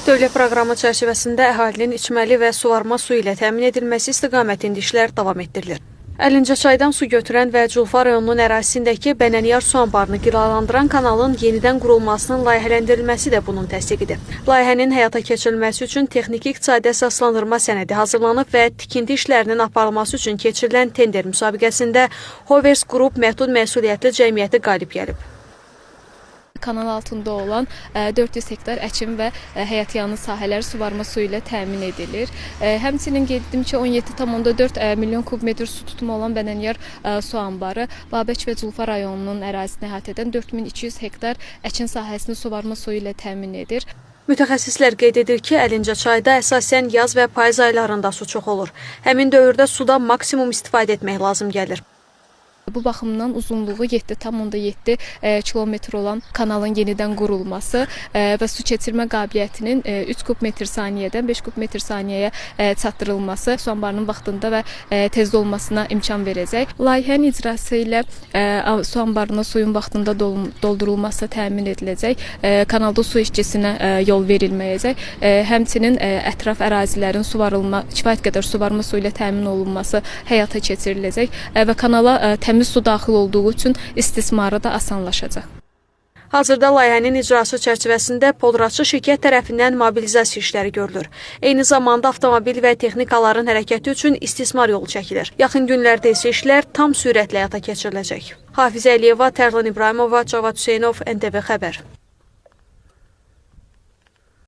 Dövlət proqramı çərçivəsində əhalinin içməli və suvarma su ilə təmin edilməsi istiqamətində işlər davam etdirilir. Əlincəçaydan su götürən və Culfa rayonunun ərazisindəki Bənəniyar su anbarını qidalandıran kanalın yenidən qurulmasının layihələndirilməsi də bunun təsdiqidir. Layihənin həyata keçirilməsi üçün texniki iqtisadi əsaslandırma sənədi hazırlanıb və tikinti işlərinin aparılması üçün keçirilən tender müsabiqəsində Hovers Qrup Məhdud Məsuliyyətli Cəmiyyəti qalib gəlib. Kanal altında olan 400 hektar əkin və həyətyanı sahələri suvarma suyu ilə təmin edilir. Həmçinin qeyd etdim ki, 17,4 milyon kubmetr su tutumu olan Bənəniyar su anbarı Babək və Culfa rayonunun ərazisini əhatə edən 4200 hektar əkin sahəsini suvarma suyu ilə təmin edir. Mütəxəssislər qeyd edir ki, Əlincəçayda əsasən yaz və payız aylarında su çox olur. Həmin dövrdə sudan maksimum istifadə etmək lazım gəlir. Bu baxımdan uzunluğu 7,7 kilometr olan kanalın yenidən qurulması və su keçirmə qabiliyyətinin 3 kub metr saniyədən 5 kub metr saniyəyə çatdırılması su anbarının vaxtında və tezdə olmasına imkan verəcək. Layihənin icrası ilə su anbarına suyun vaxtında doldurulması təmin ediləcək. Kanalda su işçisinə yol verilməyəcək. Həmçinin ətraf ərazilərin kifayət qədər suvarma suyu ilə təmin olunması həyata keçiriləcək və kanala təmiz su daxil olduğu üçün istismarı da asanlaşacaq. Hazırda layihənin icrası çərçivəsində podratçı şirkət tərəfindən mobilizasiya işləri görülür. Eyni zamanda avtomobil və texnikaların hərəkəti üçün istismar yolu çəkilir. Yaxın günlərdə isə işlər tam sürətlə həyata keçiriləcək. Hafizə Əliyeva, Tərlan İbrahimova, Cavad Hüseynov, NTV Xəbər.